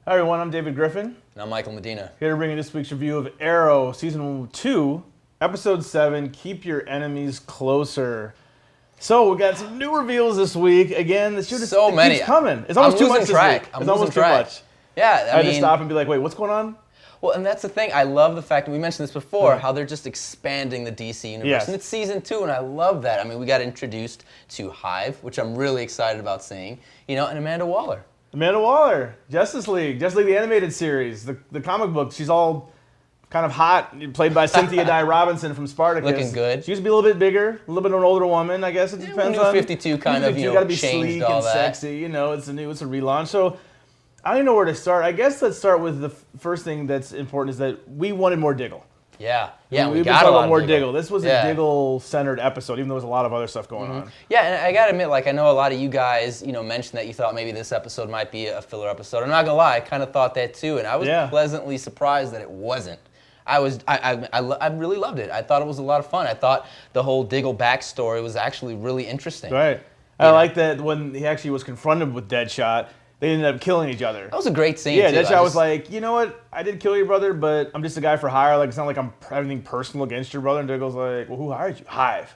Hi everyone, I'm David Griffin. And I'm Michael Medina. Here to bring you this week's review of Arrow, Season 2, Episode 7, Keep Your Enemies Closer. So we got some new reveals this week. Again, the show just keeps coming. It's almost too much this week. It's almost too much. Yeah, I had to stop and be like, wait, what's going on? Well, and that's the thing. I love the fact, and we mentioned this before, how they're just expanding the DC universe. Yes. And it's Season 2, and I love that. I mean, we got introduced to H.I.V.E, which I'm really excited about seeing, and Amanda Waller. Amanda Waller, Justice League, the animated series, the comic book. She's all kind of hot, played by Cynthia Dye Robinson from Spartacus. Looking good. She used to be a little bit bigger, a little bit of an older woman, I guess. It depends on. 52 kind of, you got to be changed sleek all and that. sexy. It's a relaunch. So I don't even know where to start. I guess let's start with the first thing that's important is that we wanted more Diggle. Yeah, we got been talking about more Diggle. Diggle. This was a Diggle-centered episode, even though there was a lot of other stuff going on. Yeah, and I gotta admit, I know a lot of you guys, mentioned that you thought maybe this episode might be a filler episode. I'm not gonna lie, I kind of thought that too, and I was pleasantly surprised that it wasn't. I really loved it. I thought it was a lot of fun. I thought the whole Diggle backstory was actually really interesting. Right. I like that when he actually was confronted with Deadshot, they ended up killing each other. That was a great scene, too. Deadshot was like, you know what? I did kill your brother, but I'm just a guy for hire. It's not like I'm anything personal against your brother. And Diggle's like, well, who hired you? H.I.V.E.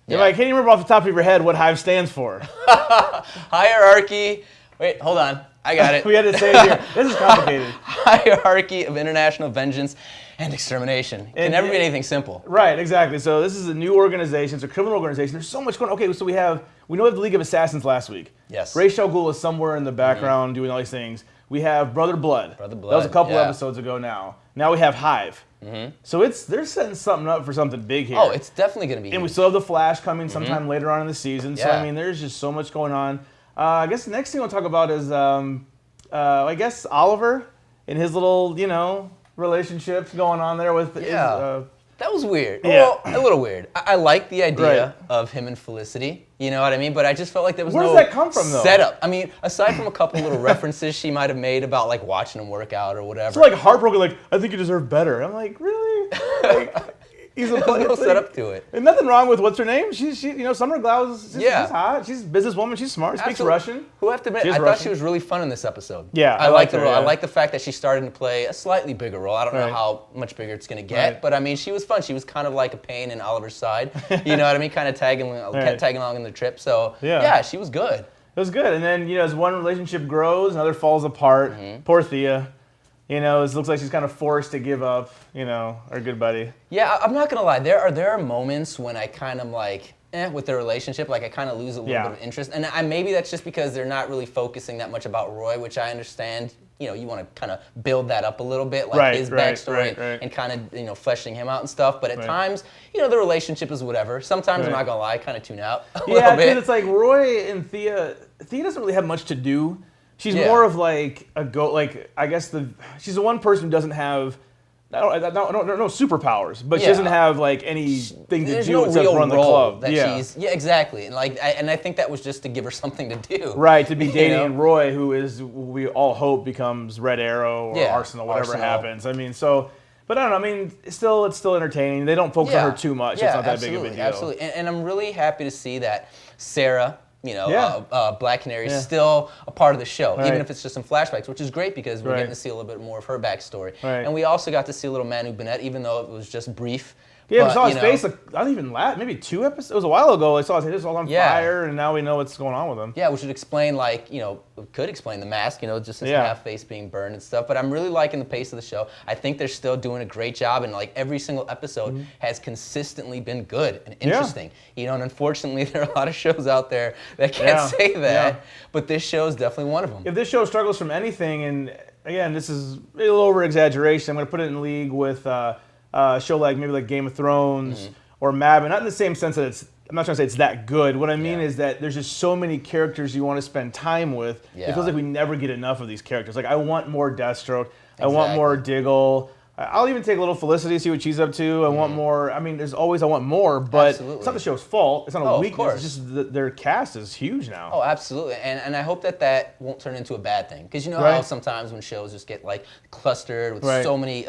You're like, I can't even remember off the top of your head what H.I.V.E stands for. Hierarchy. Wait, hold on. I got it. We had to say it here. This is complicated. Hierarchy of International Vengeance and Extermination. It can never be anything simple. Right, exactly. So this is a new organization. It's a criminal organization. There's so much going on. Okay, so we know we have the League of Assassins last week. Yes. Ra's al Ghul is somewhere in the background doing all these things. We have Brother Blood. That was a couple episodes ago now. Now we have H.I.V.E. So they're setting something up for something big here. Oh, it's definitely going to be And we still have The Flash coming sometime later on in the season. So, there's just so much going on. I guess the next thing we'll talk about is, I guess, Oliver and his little, relationships going on there with his... That was weird. Yeah. Well, a little weird. I like the idea of him and Felicity, you know what I mean? But I just felt like there was Where no does that come from, though? setup. I mean, aside from a couple little references she might have made about, watching him work out or whatever. It's heartbroken, I think you deserve better. I'm like, really? He's a no setup to it. And nothing wrong with what's her name? She Summer Glau is she's hot. She's a businesswoman. She's smart. Speaks Russian. Who I have to admit, I thought she was really fun in this episode. Yeah, I liked the role. I like the fact that she's starting to play a slightly bigger role. I don't know how much bigger it's going to get, but I mean, she was fun. She was kind of like a pain in Oliver's side. You know what I mean? Kind of tagging along in the trip. So yeah, she was good. It was good. And then as one relationship grows, another falls apart. Poor Thea. It looks like she's kind of forced to give up, our good buddy. Yeah, I'm not going to lie. There are moments when I kind of with their relationship, I kind of lose a little bit of interest. And maybe that's just because they're not really focusing that much about Roy, which I understand. You want to kind of build that up a little bit, his backstory and kind of, fleshing him out and stuff. But at times, the relationship is whatever. Sometimes, I'm not going to lie, I kind of tune out a little bit. Yeah, because it's Roy and Thea doesn't really have much to do. She's more of I guess she's the one person who doesn't have no superpowers, but she doesn't have anything to do except run the club. Exactly. And and I think that was just to give her something to do. Right, to be dating Roy, who we all hope becomes Red Arrow or Arsenal, whatever happens. I mean, but I don't know. I mean, it's still entertaining. They don't focus on her too much. It's not that big of a deal. Absolutely. And I'm really happy to see that Sarah, Black Canary is still a part of the show, even if it's just some flashbacks, which is great because we're getting to see a little bit more of her backstory. And we also got to see a little Manu Bennett, even though it was just brief. Yeah, we saw his face, I don't even maybe 2 episodes. It was a while ago. I saw his face all on fire, and now we know what's going on with him. Yeah, which would explain, could explain the mask, just his half face being burned and stuff. But I'm really liking the pace of the show. I think they're still doing a great job, and every single episode has consistently been good and interesting. And unfortunately, there are a lot of shows out there that can't say that, but this show is definitely one of them. If this show struggles from anything, and again, this is a little over-exaggeration, I'm going to put it in league with... a show maybe Game of Thrones or Mad Men, not in the same sense that I'm not trying to say it's that good. What I mean is that there's just so many characters you want to spend time with. It feels like we never get enough of these characters. I want more Deathstroke. I want more Diggle. I'll even take a little Felicity, see what she's up to. I want more. I mean, there's always I want more, but Absolutely. it's not the show's fault. It's not a Of weakness. course. It's just that their cast is huge now. Oh, absolutely, and I hope that won't turn into a bad thing, because you know Right. how sometimes when shows just get like clustered with Right. so many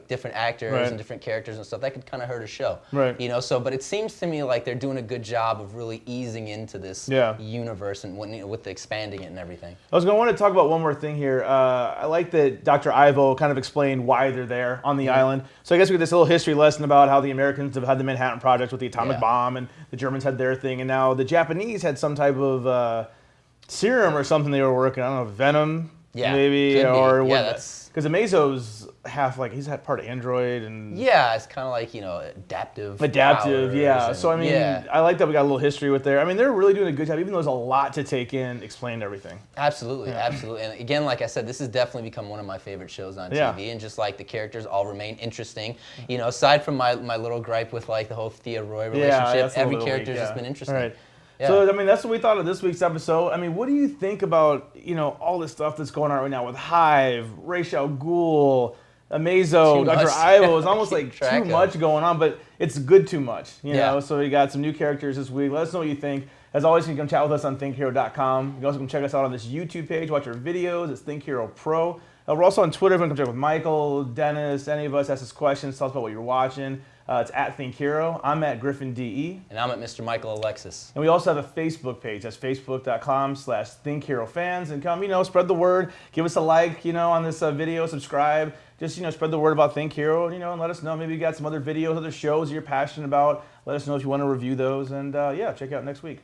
different actors Right. and different characters and stuff, that could kind of hurt a show. Right. You know, so but it seems to me like they're doing a good job of really easing into this Yeah. universe and with the expanding it and everything. I was going to want to talk about one more thing here. I like that Dr. Ivo kind of explained why they're there on the island. So I guess we get this little history lesson about how the Americans have had the Manhattan Project with the atomic Yeah. bomb, and the Germans had their thing, and now the Japanese had some type of serum or something they were working on. I don't know, venom, Yeah, maybe, could be. or Yeah, that's- because Amazo's half like he's had part of Android and Yeah, it's kind of like, you know, adaptive. adaptive, powers yeah. and- So I mean, yeah. I like that we got a little history with there. I mean, they're really doing a good job, even though there's a lot to take in, explain everything. Absolutely, absolutely. And again, like I said, this has definitely become one of my favorite shows on Yeah. TV. And just like the characters all remain interesting. You know, aside from my little gripe with like the whole Thea Roy relationship, that's a every little character's weak, just yeah. been interesting. All right. Yeah. So I mean, that's what we thought of this week's episode. I mean, what do you think about all this stuff that's going on right now with H.I.V.E, Ra's al Ghul, Amazo, Too Dr. much. Ivo? It's almost Keep like track too of. much going on, but it's good too much. You Yeah. know. So we got some new characters this week. Let us know what you think. As always, you can come chat with us on ThinkHero.com. You can also come check us out on this YouTube page. Watch our videos. It's Think Hero Pro. We're also on Twitter. If you want to come check with Michael, Dennis, any of us, ask us questions, tell us about what you're watching. It's at Think Hero. I'm at Griffin DE. And I'm at Mr. Michael Alexis. And we also have a Facebook page. That's facebook.com/ThinkHeroFans. And come, spread the word. Give us a like, on this video. Subscribe. Just, spread the word about Think Hero, and let us know. Maybe you got some other videos, other shows you're passionate about. Let us know if you want to review those. And, yeah, check you out next week.